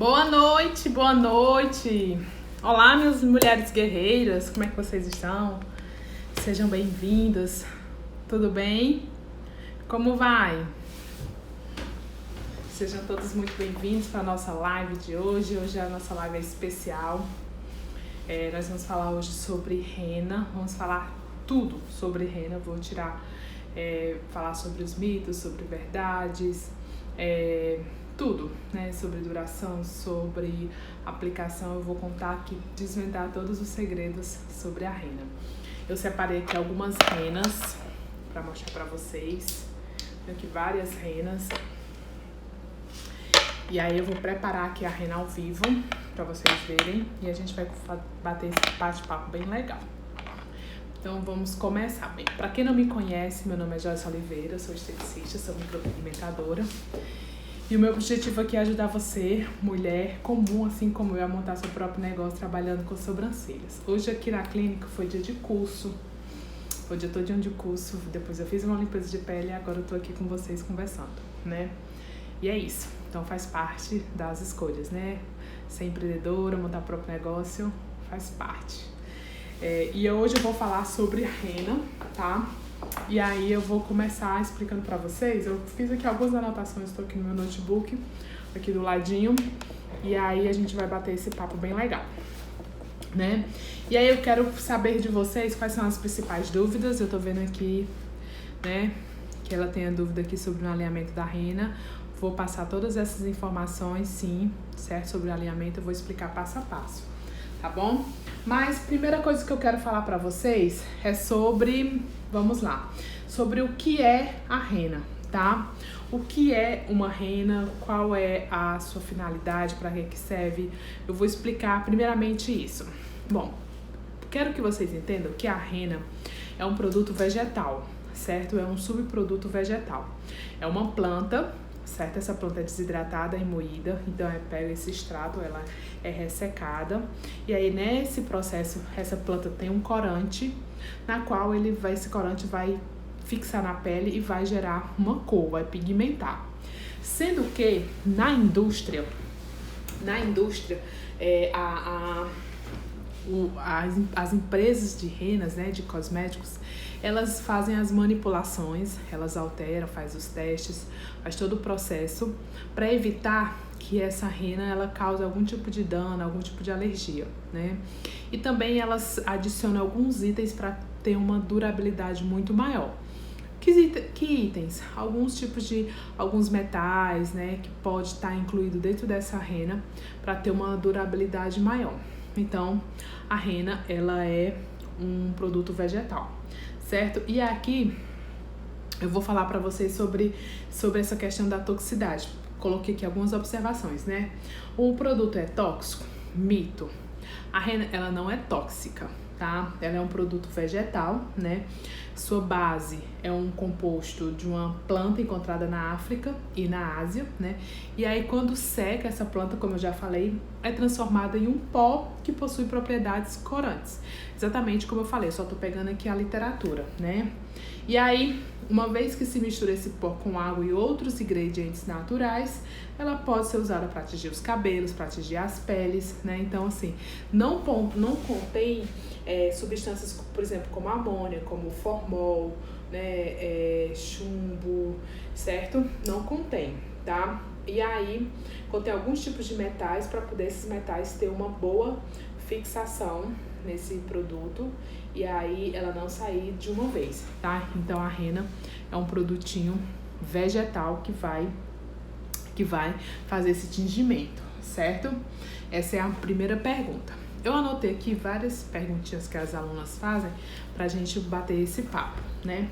Boa noite, boa noite. Olá, minhas mulheres guerreiras, como é que vocês estão? Sejam bem-vindas. Tudo bem? Como vai? Sejam todos muito bem-vindos para a nossa live de hoje. Hoje a nossa live é especial. Nós vamos falar hoje sobre rena. Vamos falar tudo sobre rena. Vou falar sobre os mitos, sobre verdades, tudo, né? Sobre duração, sobre aplicação. Eu vou contar aqui, desvendar todos os segredos sobre a rena. Eu separei aqui algumas renas para mostrar para vocês. Tenho aqui várias renas. E aí eu vou preparar aqui a rena ao vivo para vocês verem. E a gente vai bater esse bate-papo bem legal. Então vamos começar. Bem, para quem não me conhece, meu nome é Joyce Oliveira, sou esteticista, sou micropigmentadora. E o meu objetivo aqui é ajudar você, mulher comum, assim como eu, a montar seu próprio negócio trabalhando com sobrancelhas. Hoje aqui na clínica foi dia de curso. Foi dia todinho de curso. Depois eu fiz uma limpeza de pele e agora eu tô aqui com vocês conversando, né? E é isso. Então faz parte das escolhas, né? Ser empreendedora, montar o próprio negócio, faz parte. E hoje eu vou falar sobre a rena, tá? E aí eu vou começar explicando pra vocês. Eu fiz aqui algumas anotações, estou aqui no meu notebook, aqui do ladinho. E aí a gente vai bater esse papo bem legal, né? E aí eu quero saber de vocês quais são as principais dúvidas. Eu tô vendo aqui, né, que ela tem a dúvida aqui sobre o alinhamento da rena. Vou passar todas essas informações, sim, certo? Sobre o alinhamento, eu vou explicar passo a passo, tá bom? Mas primeira coisa que eu quero falar pra vocês é sobre, vamos lá, sobre o que é a rena, tá? O que é uma rena, qual é a sua finalidade, para que serve? Eu vou explicar primeiramente isso. Bom, quero que vocês entendam que a rena é um produto vegetal, certo? É um subproduto vegetal. É uma planta, certo? Essa planta é desidratada e moída, então pega esse extrato, ela é ressecada, e aí nesse processo essa planta tem um corante, na qual esse corante vai fixar na pele e vai gerar uma cor, vai pigmentar. Sendo que na indústria as empresas de renas, né, de cosméticos, elas fazem as manipulações, elas alteram, faz os testes, faz todo o processo para evitar que essa rena ela cause algum tipo de dano, algum tipo de alergia, né? E também elas adicionam alguns itens para ter uma durabilidade muito maior. Que itens? Alguns metais, né, que pode estar incluído dentro dessa rena para ter uma durabilidade maior. Então, a rena, ela é um produto vegetal, certo? E aqui eu vou falar para vocês sobre essa questão da toxicidade. Coloquei aqui algumas observações, né? O produto é tóxico? Mito. A rena, ela não é tóxica, tá? Ela é um produto vegetal, né? Sua base é um composto de uma planta encontrada na África e na Ásia, né? E aí quando seca essa planta, como eu já falei, é transformada em um pó que possui propriedades corantes. Exatamente como eu falei, só tô pegando aqui a literatura, né? E aí, uma vez que se mistura esse pó com água e outros ingredientes naturais, ela pode ser usada para atingir os cabelos, para atingir as peles, né? Então, assim, não contém substâncias, por exemplo, como amônia, como formol, né, chumbo, certo? Não contém, tá? E aí, contém alguns tipos de metais para poder esses metais ter uma boa fixação nesse produto e aí ela não sair de uma vez, tá? Então a rena é um produtinho vegetal que vai fazer esse tingimento, certo? Essa é a primeira pergunta. Eu anotei aqui várias perguntinhas que as alunas fazem pra gente bater esse papo, né?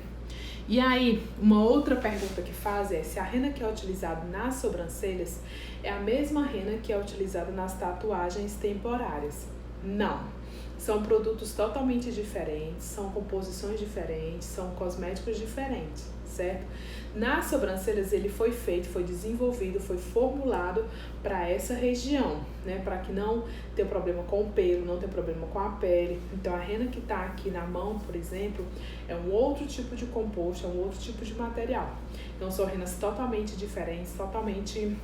E aí, uma outra pergunta que fazem é se a rena que é utilizada nas sobrancelhas é a mesma rena que é utilizada nas tatuagens temporárias. Não. São produtos totalmente diferentes, são composições diferentes, são cosméticos diferentes, certo? Nas sobrancelhas ele foi desenvolvido, foi formulado para essa região, né? Para que não tenha problema com o pelo, não tenha problema com a pele. Então a rena que está aqui na mão, por exemplo, é um outro tipo de composto, é um outro tipo de material. Então são renas totalmente diferentes, totalmente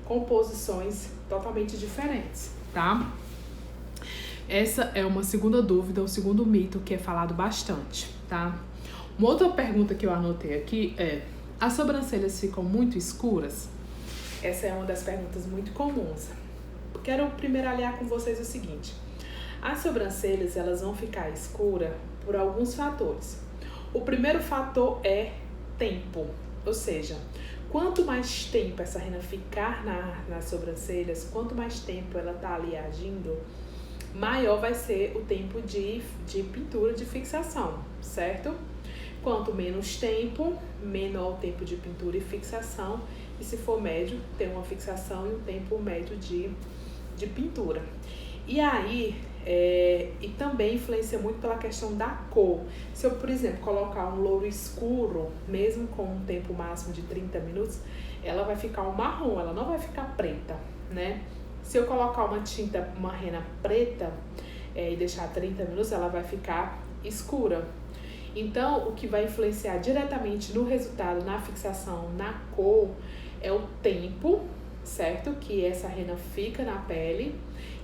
composições totalmente diferentes, tá? Essa é uma segunda dúvida, o segundo mito que é falado bastante, tá? Uma outra pergunta que eu anotei aqui é: as sobrancelhas ficam muito escuras? Essa é uma das perguntas muito comuns. Quero primeiro alinhar com vocês o seguinte: as sobrancelhas, elas vão ficar escuras por alguns fatores. O primeiro fator é tempo, ou seja, quanto mais tempo essa rena ficar nas sobrancelhas, quanto mais tempo ela tá ali agindo, maior vai ser o tempo de pintura, de fixação, certo? Quanto menos tempo, menor o tempo de pintura e fixação. E se for médio, tem uma fixação e um tempo médio de pintura. E aí, e também influencia muito pela questão da cor. Se eu, por exemplo, colocar um louro escuro, mesmo com um tempo máximo de 30 minutos, ela vai ficar um marrom, ela não vai ficar preta, né? Se eu colocar uma rena preta e deixar 30 minutos, ela vai ficar escura. Então, o que vai influenciar diretamente no resultado, na fixação, na cor, é o tempo, certo? Que essa rena fica na pele,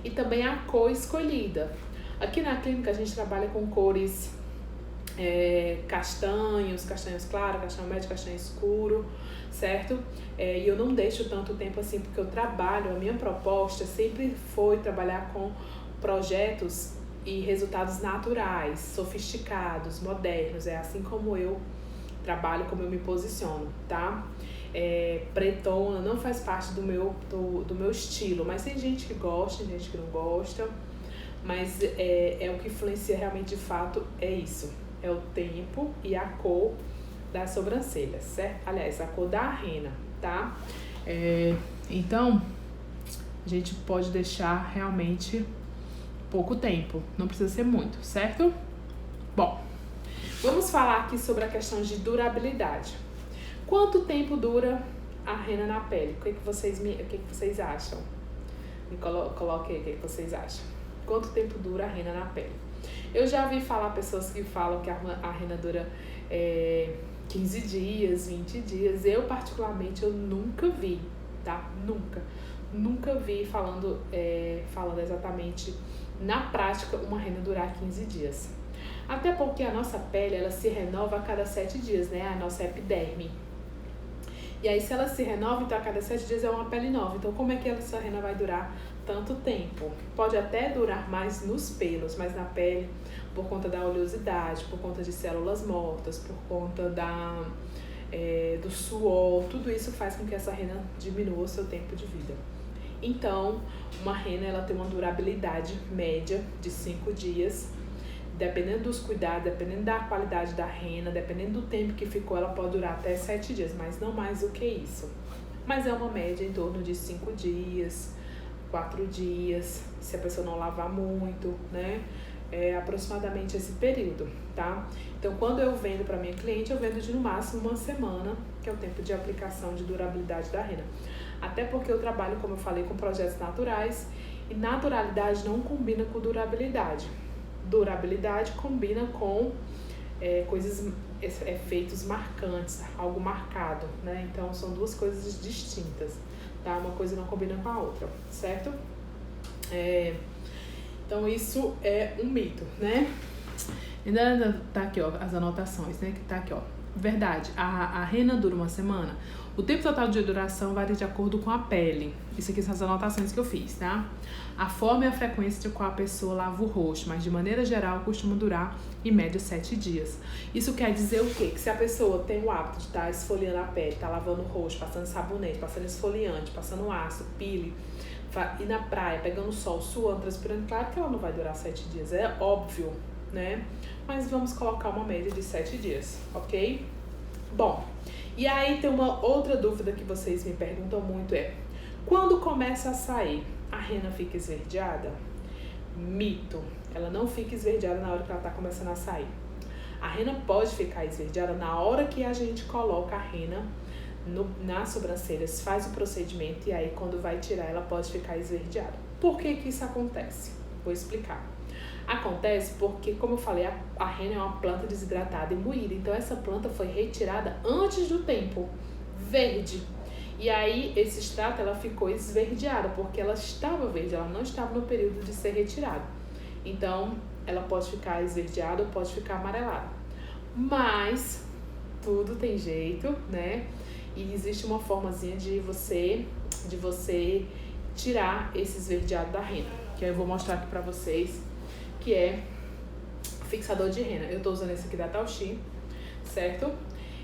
e também a cor escolhida. Aqui na clínica a gente trabalha com cores castanhos claros, castanho médio, castanho escuro, certo? E eu não deixo tanto tempo assim, porque eu trabalho, a minha proposta sempre foi trabalhar com projetos e resultados naturais, sofisticados, modernos. É assim como eu trabalho, como eu me posiciono, tá? Pretona não faz parte do meu estilo, mas tem gente que gosta, tem gente que não gosta, mas o que influencia realmente de fato é isso, é o tempo e a cor das sobrancelhas, certo? Aliás, a cor da rena, tá? Então, a gente pode deixar realmente pouco tempo, não precisa ser muito, certo? Bom, vamos falar aqui sobre a questão de durabilidade. Quanto tempo dura a rena na pele? O que vocês acham? Me coloque aí o que vocês acham. Quanto tempo dura a rena na pele? Eu já vi falar pessoas que falam que a rena dura 15 dias, 20 dias. Eu, particularmente, eu nunca vi, tá? Nunca vi falando exatamente na prática uma rena durar 15 dias. Até porque a nossa pele, ela se renova a cada 7 dias, né? A nossa epiderme. E aí, se ela se renova, então a cada 7 dias é uma pele nova. Então, como é que essa rena vai durar tanto tempo? Pode até durar mais nos pelos, mas na pele, por conta da oleosidade, por conta de células mortas, por conta do suor, tudo isso faz com que essa rena diminua o seu tempo de vida. Então, uma rena, ela tem uma durabilidade média de 5 dias. Dependendo dos cuidados, dependendo da qualidade da rena, dependendo do tempo que ficou, ela pode durar até 7 dias, mas não mais do que isso. Mas é uma média em torno de 5 dias, 4 dias, se a pessoa não lavar muito, né? É aproximadamente esse período, tá? Então, quando eu vendo para minha cliente, eu vendo de no máximo uma semana, que é o tempo de aplicação de durabilidade da rena. Até porque eu trabalho, como eu falei, com projetos naturais, e naturalidade não combina com durabilidade. Durabilidade combina com efeitos marcantes, algo marcado, né? Então, são duas coisas distintas, tá? Uma coisa não combina com a outra, certo? Então, isso é um mito, né? Ainda tá aqui, ó, as anotações, né? Que tá aqui, ó. Verdade, a rena dura uma semana. O tempo total de duração varia de acordo com a pele. Isso aqui são as anotações que eu fiz, tá? A forma e a frequência de qual a pessoa lava o rosto, mas de maneira geral costuma durar em média 7 dias. Isso quer dizer o quê? Que se a pessoa tem o hábito de estar esfoliando a pele, estar lavando o rosto, passando sabonete, passando esfoliante, passando ácido, pile, ir na praia, pegando sol, suando, transpirando, claro que ela não vai durar 7 dias, é óbvio, né? Mas vamos colocar uma média de 7 dias, ok? Bom, e aí tem uma outra dúvida que vocês me perguntam muito quando começa a sair, a rena fica esverdeada? Mito, ela não fica esverdeada na hora que ela tá começando a sair. A rena pode ficar esverdeada na hora que a gente coloca a rena nas sobrancelhas, faz o procedimento, e aí quando vai tirar ela pode ficar esverdeada. Por que isso acontece? Vou explicar. Acontece porque, como eu falei, a rena é uma planta desidratada e moída. Então, essa planta foi retirada antes do tempo, verde. E aí, esse extrato, ela ficou esverdeada, porque ela estava verde, ela não estava no período de ser retirada. Então, ela pode ficar esverdeada ou pode ficar amarelada. Mas, tudo tem jeito, né? E existe uma formazinha de você tirar esse esverdeado da rena, que eu vou mostrar aqui pra vocês, que é fixador de rena. Eu tô usando esse aqui da Tauxi, certo?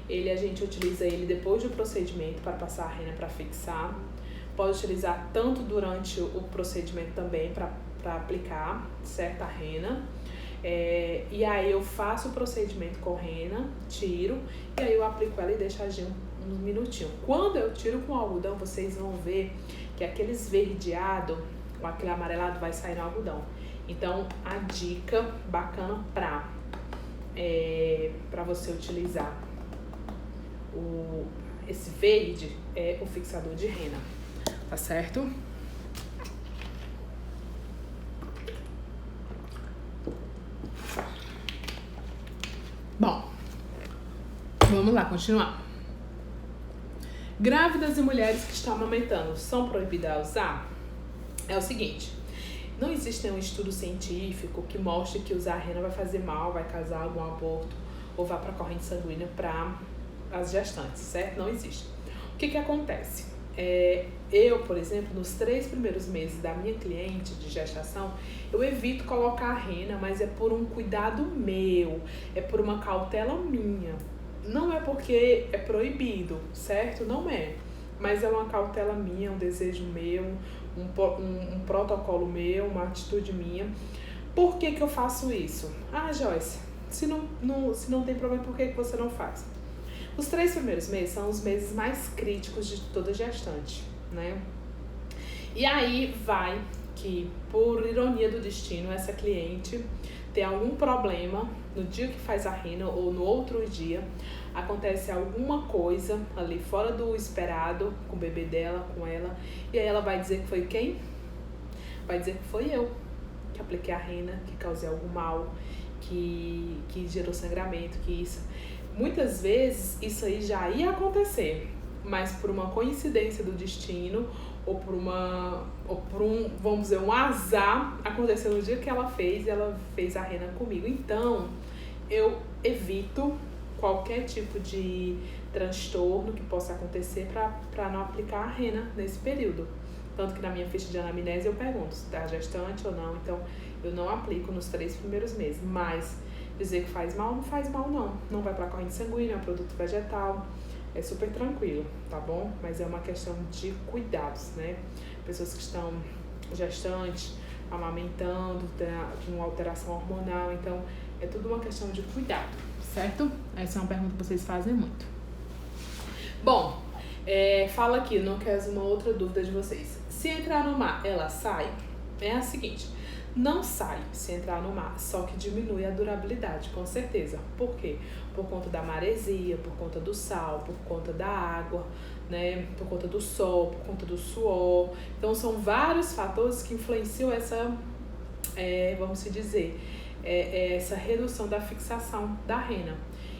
A gente utiliza ele depois do procedimento para passar a rena para fixar. Pode utilizar tanto durante o procedimento também para aplicar, certo, a rena. E aí eu faço o procedimento com rena, tiro, e aí eu aplico ela e deixo agir uns minutinhos. Quando eu tiro com algodão, vocês vão ver que aquele esverdeado, ou aquele amarelado vai sair no algodão. Então, a dica bacana para você utilizar esse verde é o fixador de rena, tá certo? Bom, vamos lá, continuar. Grávidas e mulheres que estão amamentando são proibidas a usar? É o seguinte, não existe nenhum estudo científico que mostre que usar a rena vai fazer mal, vai causar algum aborto ou vá para a corrente sanguínea para as gestantes, certo? Não existe. O que acontece? Eu, por exemplo, nos 3 primeiros meses da minha cliente de gestação, eu evito colocar a rena, mas é por um cuidado meu, é por uma cautela minha. Não é porque é proibido, certo? Não é. Mas é uma cautela minha, um desejo meu, um protocolo meu, uma atitude minha. Por que eu faço isso? Ah, Joyce, se não tem problema, por que você não faz? Os 3 primeiros meses são os meses mais críticos de toda gestante, né? E aí vai que, por ironia do destino, essa cliente tem algum problema no dia que faz a rena ou no outro dia, acontece alguma coisa ali fora do esperado com o bebê dela, com ela, e aí ela vai dizer que foi quem? Vai dizer que foi eu que apliquei a rena, que causei algum mal, que gerou sangramento, que isso. Muitas vezes isso aí já ia acontecer, mas por uma coincidência do destino ou por um, vamos dizer, um azar, aconteceu no dia que ela fez a rena comigo. Então, eu evito qualquer tipo de transtorno que possa acontecer para não aplicar a rena nesse período. Tanto que na minha ficha de anamnese eu pergunto se está gestante ou não, então eu não aplico nos 3 primeiros meses, mas dizer que faz mal, não faz mal não. Não vai para a corrente sanguínea, é um produto vegetal, é super tranquilo, tá bom? Mas é uma questão de cuidados, né? Pessoas que estão gestantes, amamentando, com alteração hormonal, então é tudo uma questão de cuidado, certo? Essa é uma pergunta que vocês fazem muito. Bom, fala aqui, não quero uma outra dúvida de vocês. Se entrar no mar, ela sai? É a seguinte, não sai se entrar no mar, só que diminui a durabilidade, com certeza. Por quê? Por conta da maresia, por conta do sal, por conta da água, né? Por conta do sol, por conta do suor. Então, são vários fatores que influenciam essa, vamos dizer, essa redução da fixação da rena.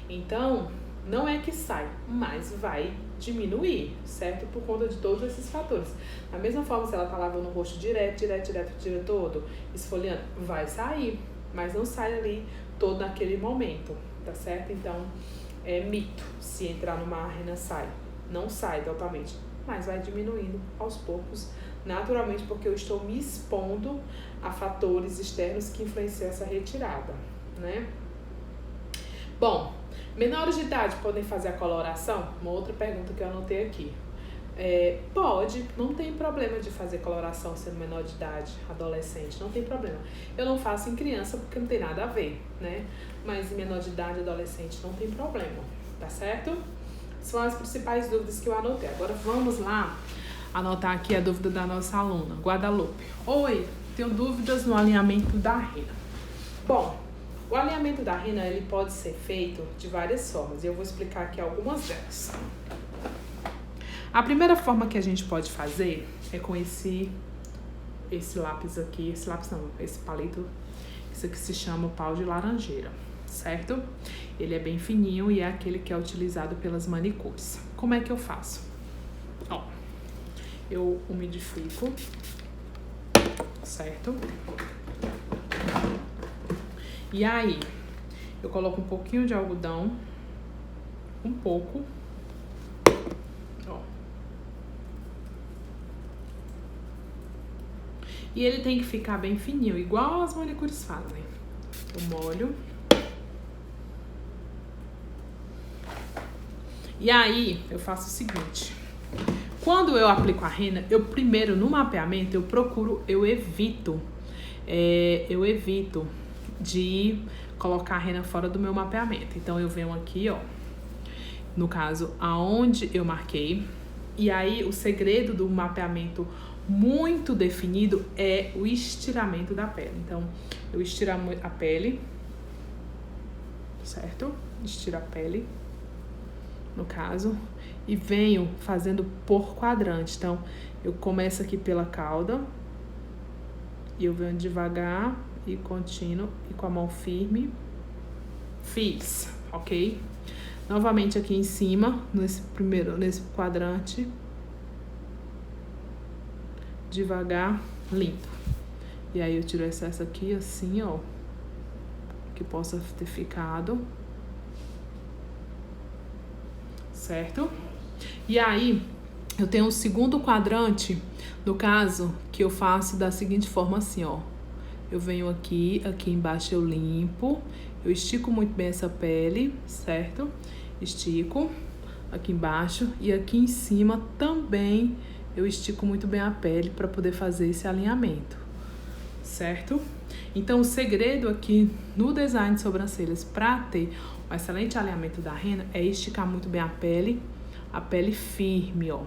Então, não é que sai, mas vai diminuir, certo? Por conta de todos esses fatores. Da mesma forma, se ela tá lavando o rosto direto o dia todo, esfoliando, vai sair, mas não sai ali todo naquele momento, tá certo? Então, é mito, se entrar no mar, a rena sai. Não sai totalmente, mas vai diminuindo aos poucos, naturalmente, porque eu estou me expondo a fatores externos que influenciam essa retirada, né? Bom, menores de idade podem fazer a coloração? Uma outra pergunta que eu anotei aqui. Pode, não tem problema de fazer coloração sendo menor de idade, adolescente, não tem problema. Eu não faço em criança porque não tem nada a ver, né? Mas em menor de idade, adolescente, não tem problema, tá certo? São as principais dúvidas que eu anotei. Agora vamos lá anotar aqui a dúvida da nossa aluna, Guadalupe. Oi, tenho dúvidas no alinhamento da rena. Bom, o alinhamento da rena, ele pode ser feito de várias formas e eu vou explicar aqui algumas delas. A primeira forma que a gente pode fazer é com esse lápis aqui, esse palito, isso aqui se chama pau de laranjeira, certo? Ele é bem fininho e é aquele que é utilizado pelas manicures. Como é que eu faço? Ó, eu umidifico, certo? E aí, eu coloco um pouquinho de algodão, um pouco, ó. E ele tem que ficar bem fininho, igual as manicures fazem. Eu molho. E aí, eu faço o seguinte. Quando eu aplico a rena, eu primeiro, no mapeamento, eu evito de colocar a rena fora do meu mapeamento. Então, eu venho aqui, ó, no caso, aonde eu marquei. E aí, o segredo do mapeamento muito definido é o estiramento da pele. Então, eu estiro a pele, certo? Estiro a pele, no caso, e venho fazendo por quadrante. Então, eu começo aqui pela cauda, e eu venho devagar e contínuo, e com a mão firme. Fiz, ok? Novamente aqui em cima, nesse quadrante, devagar, limpo. E aí eu tiro o excesso aqui, assim, ó, que possa ter ficado, certo? E aí, eu tenho um segundo quadrante, no caso, que eu faço da seguinte forma, assim, ó. Eu venho aqui embaixo eu limpo, eu estico muito bem essa pele, certo? Estico aqui embaixo e aqui em cima também eu estico muito bem a pele para poder fazer esse alinhamento, certo? Então, o segredo aqui no design de sobrancelhas para ter um excelente alinhamento da rena é esticar muito bem a pele firme, ó.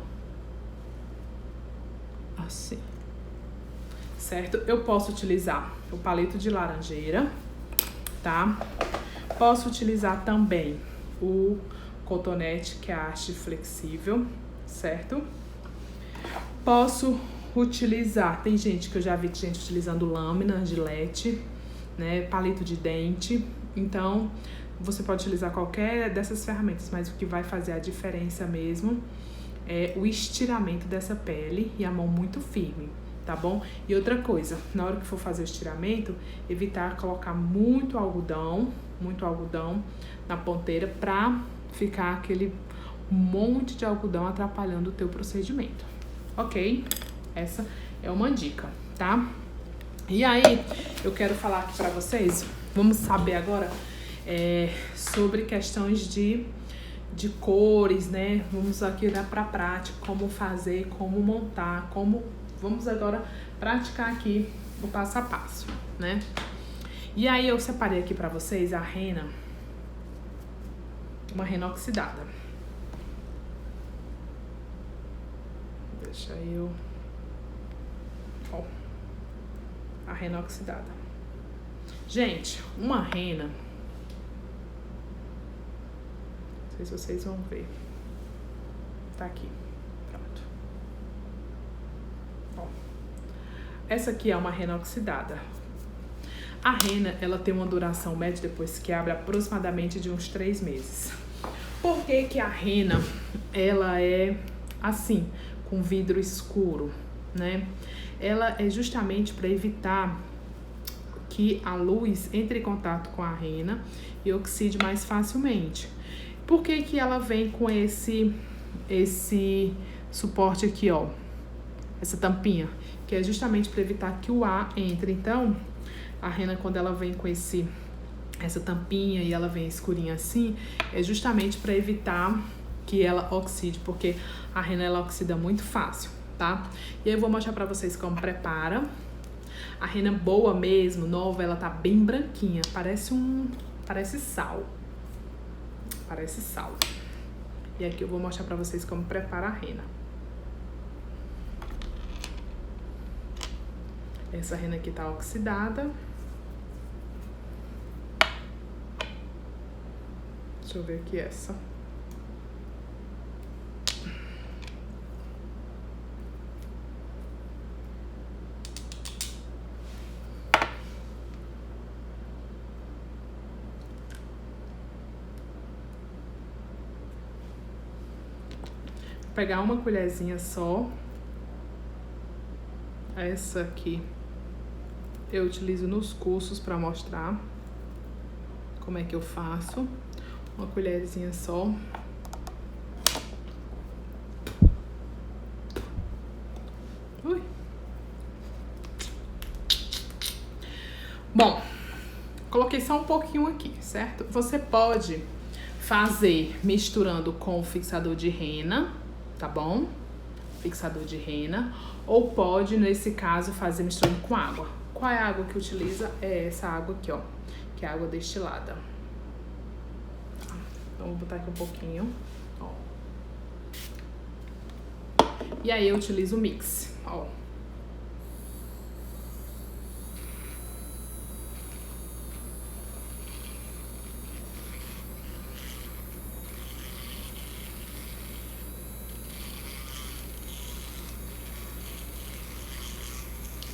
Assim. Certo? Eu posso utilizar o palito de laranjeira, tá? Posso utilizar também o cotonete, que é a haste flexível, certo? Posso utilizar, tem gente que eu já vi gente utilizando lâmina, gilete, né? Palito de dente. Então, você pode utilizar qualquer dessas ferramentas, mas o que vai fazer a diferença mesmo é o estiramento dessa pele e a mão muito firme, tá bom? E outra coisa, na hora que for fazer o estiramento, evitar colocar muito algodão na ponteira pra ficar aquele monte de algodão atrapalhando o teu procedimento, ok? Essa é uma dica, tá? E aí, eu quero falar aqui pra vocês, vamos saber agora sobre questões de cores, né? Vamos aqui pra prática, como fazer, como montar, vamos agora praticar aqui o passo a passo, né? E aí eu separei aqui pra vocês a rena, uma rena oxidada. Deixa eu... Ó, a rena oxidada. Gente, uma rena... Não sei se vocês vão ver. Tá aqui. Pronto. Ó. Essa aqui é uma rena oxidada. A rena, ela tem uma duração média, depois que abre, aproximadamente de uns 3 meses. Por que que a rena, ela é assim, com vidro escuro, né? Ela é justamente para evitar que a luz entre em contato com a rena e oxide mais facilmente. Por que que ela vem com esse suporte aqui, ó? Essa tampinha, que é justamente para evitar que o ar entre. Então, a rena, quando ela vem com essa tampinha e ela vem escurinha assim, é justamente para evitar que ela oxide, porque a rena, ela oxida muito fácil, tá? E aí eu vou mostrar pra vocês como prepara. A rena boa mesmo, nova, ela tá bem branquinha, parece sal. Parece sal. E aqui eu vou mostrar pra vocês como prepara a rena. Essa rena aqui tá oxidada. Deixa eu ver aqui essa. Vou pegar uma colherzinha só Essa aqui eu utilizo nos cursos para mostrar como é que eu faço. Uma colherzinha só. Ui. Bom, coloquei só um pouquinho aqui, certo? Você pode fazer misturando com o fixador de rena, tá bom? Fixador de rena. Ou pode, nesse caso, fazer misturando com água. Qual é a água que utiliza? É essa água aqui, ó. Que é água destilada. Então, vou botar aqui um pouquinho, ó. E aí, eu utilizo o mix, ó.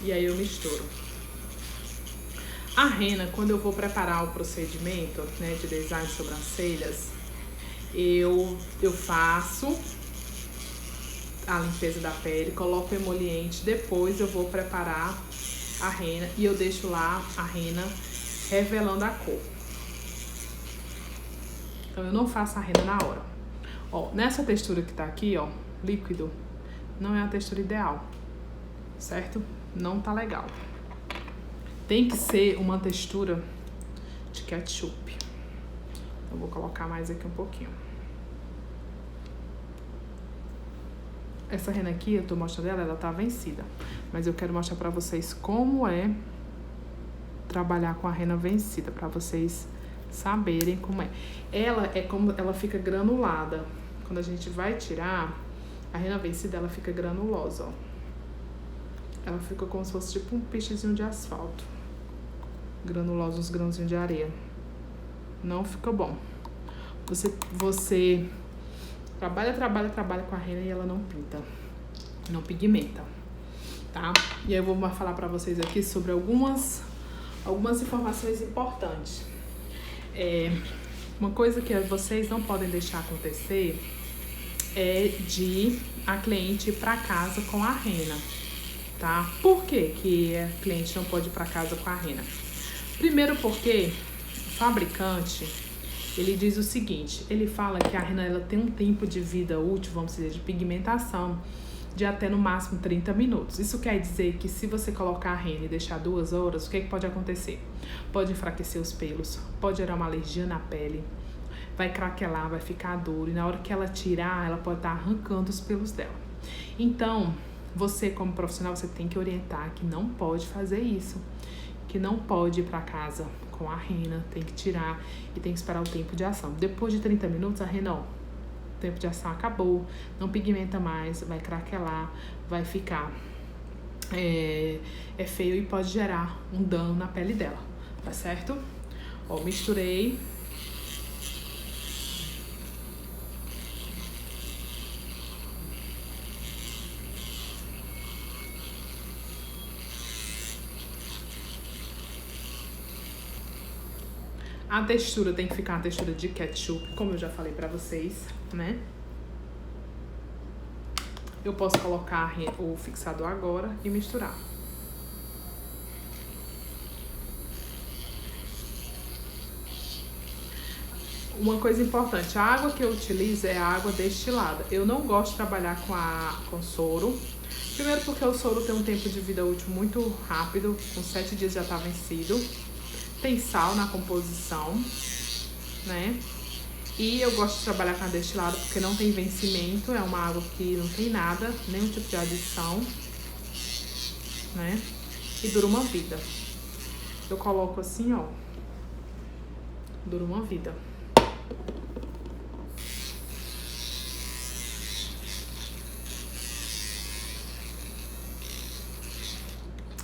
E aí eu misturo. A rena, quando eu vou preparar o procedimento, né, de design de sobrancelhas, eu faço a limpeza da pele, coloco o emoliente, depois eu vou preparar a rena e eu deixo lá a rena revelando a cor. Então eu não faço a rena na hora. Ó, nessa textura que tá aqui, ó, líquido, não é a textura ideal, certo? Não tá legal. Tem que ser uma textura de ketchup. Eu vou colocar mais aqui um pouquinho. Essa rena aqui, eu tô mostrando ela tá vencida. Mas eu quero mostrar pra vocês como é trabalhar com a rena vencida, pra vocês saberem como é. Ela fica granulada. Quando a gente vai tirar, a rena vencida, ela fica granulosa, ó. Ela fica como se fosse tipo um pichezinho de asfalto. Granulosa, uns grãozinhos de areia. Não fica bom. Você trabalha com a rena e ela não pinta. Não pigmenta, tá? E aí eu vou falar pra vocês aqui sobre algumas informações importantes. Uma coisa que vocês não podem deixar acontecer é de a cliente ir pra casa com a rena. Tá? Por que a cliente não pode ir para casa com a rena? Primeiro porque o fabricante, ele diz o seguinte, ele fala que a rena ela tem um tempo de vida útil, vamos dizer, de pigmentação, de até no máximo 30 minutos. Isso quer dizer que se você colocar a rena e deixar 2 horas, o que pode acontecer? Pode enfraquecer os pelos, pode gerar uma alergia na pele, vai craquelar, vai ficar duro, e na hora que ela tirar, ela pode estar arrancando os pelos dela. Então, você, como profissional, você tem que orientar que não pode fazer isso. Que não pode ir para casa com a rena, tem que tirar e tem que esperar o tempo de ação. Depois de 30 minutos, a rena, ó, o tempo de ação acabou, não pigmenta mais, vai craquelar, vai ficar feio e pode gerar um dano na pele dela, tá certo? Ó, misturei. A textura tem que ficar uma textura de ketchup, como eu já falei pra vocês, né? Eu posso colocar o fixador agora e misturar. Uma coisa importante, a água que eu utilizo é a água destilada. Eu não gosto de trabalhar com soro. Primeiro porque o soro tem um tempo de vida útil muito rápido, com 7 dias já tá vencido. Tem sal na composição, né? E eu gosto de trabalhar com a destilada porque não tem vencimento, é uma água que não tem nada, nenhum tipo de adição, né? E dura uma vida. Eu coloco assim, ó, dura uma vida.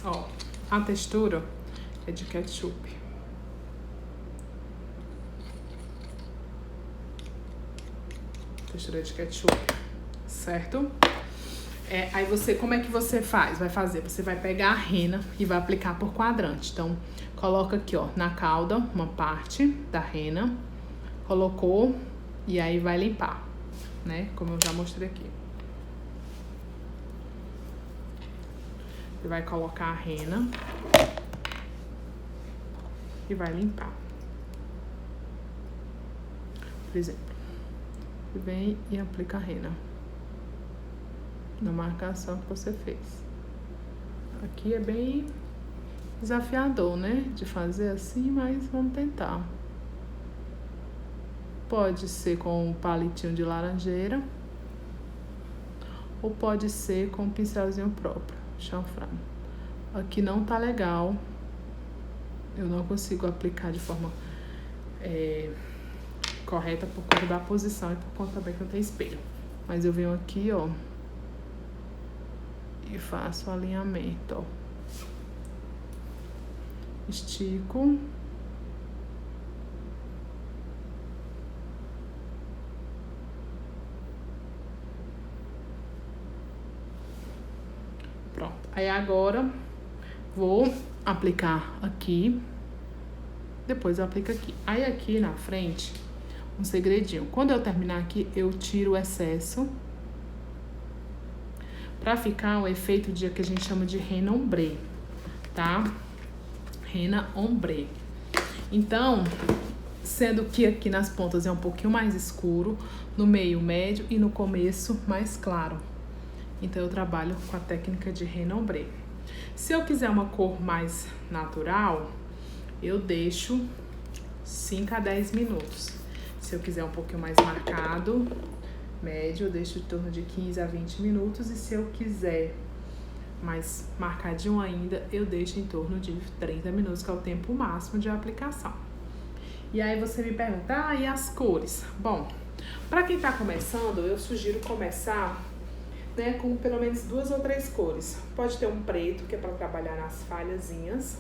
Ó, a textura é de ketchup. Textura de ketchup, certo? Aí você, como é que você faz? Você vai pegar a rena e vai aplicar por quadrante. Então, coloca aqui, ó, na cauda, uma parte da rena. Colocou e aí vai limpar, né? Como eu já mostrei aqui. Você vai colocar a rena e vai limpar. Por exemplo, você vem e aplica a rena na marcação que você fez. Aqui é bem desafiador, né? De fazer assim, mas vamos tentar. Pode ser com um palitinho de laranjeira ou pode ser com um pincelzinho próprio, chanfrado. Aqui não tá legal. Eu não consigo aplicar de forma correta por conta da posição e por conta também que não tem espelho. Mas eu venho aqui, ó, e faço o alinhamento, ó. Estico. Pronto. Aí agora vou aplicar aqui. Depois eu aplico aqui. Aí aqui na frente, um segredinho. Quando eu terminar aqui, eu tiro o excesso pra ficar o efeito de que a gente chama de rena ombre, tá? Rena ombre. Então, sendo que aqui nas pontas é um pouquinho mais escuro, no meio médio e no começo mais claro. Então eu trabalho com a técnica de rena ombre. Se eu quiser uma cor mais natural, eu deixo 5 a 10 minutos. Se eu quiser um pouquinho mais marcado, médio, eu deixo em torno de 15 a 20 minutos. E se eu quiser mais marcadinho ainda, eu deixo em torno de 30 minutos, que é o tempo máximo de aplicação. E aí você me pergunta, e as cores? Bom, para quem tá começando, eu sugiro começar, né, com pelo menos 2 ou 3 cores. Pode ter um preto, que é para trabalhar nas falhazinhas.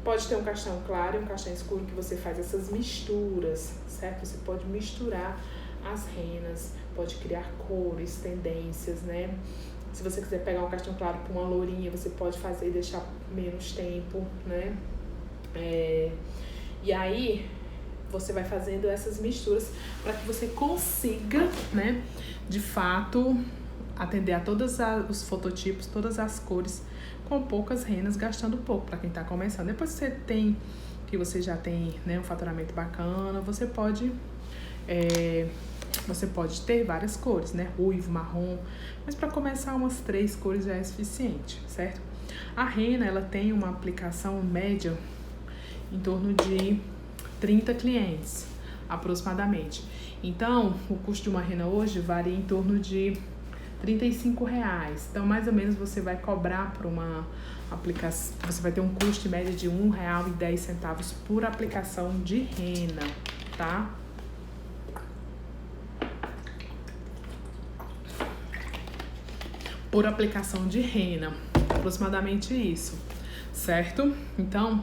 Pode ter um castanho claro e um castanho escuro, que você faz essas misturas, certo? Você pode misturar as renas, pode criar cores, tendências, né? Se você quiser pegar um castanho claro com uma lourinha, você pode fazer e deixar menos tempo, né? E aí, você vai fazendo essas misturas para que você consiga, né, de fato, atender a todos os fototipos, todas as cores, com poucas renas, gastando pouco para quem tá começando. Depois que você já tem, né, um faturamento bacana, você pode ter várias cores, né? Ruivo, marrom, mas para começar umas 3 cores já é suficiente, certo? A rena, ela tem uma aplicação média em torno de 30 clientes, aproximadamente. Então, o custo de uma rena hoje varia em torno de R$35. Então, mais ou menos, você vai cobrar por uma aplicação, você vai ter um custo médio de R$1,10 por aplicação de rena, tá? Por aplicação de rena, aproximadamente isso, certo? Então,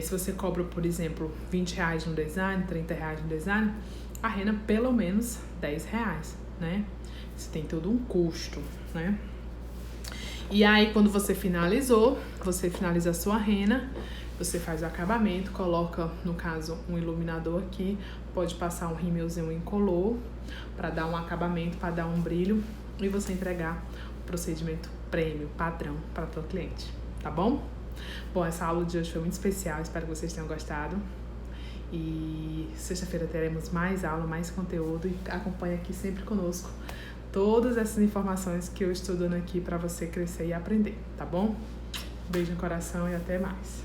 se você cobra, por exemplo, R$20 no design, R$30 no design, a rena pelo menos R$10, né? Você tem todo um custo, né? E aí, quando você finaliza a sua rena, você faz o acabamento, coloca, no caso, um iluminador aqui, pode passar um rímelzinho incolor para dar um acabamento, para dar um brilho e você entregar o procedimento premium, padrão para o teu cliente, tá bom? Bom, essa aula de hoje foi muito especial, espero que vocês tenham gostado. E sexta-feira teremos mais aula, mais conteúdo, e acompanhe aqui sempre conosco todas essas informações que eu estou dando aqui para você crescer e aprender, tá bom? Beijo no coração e até mais.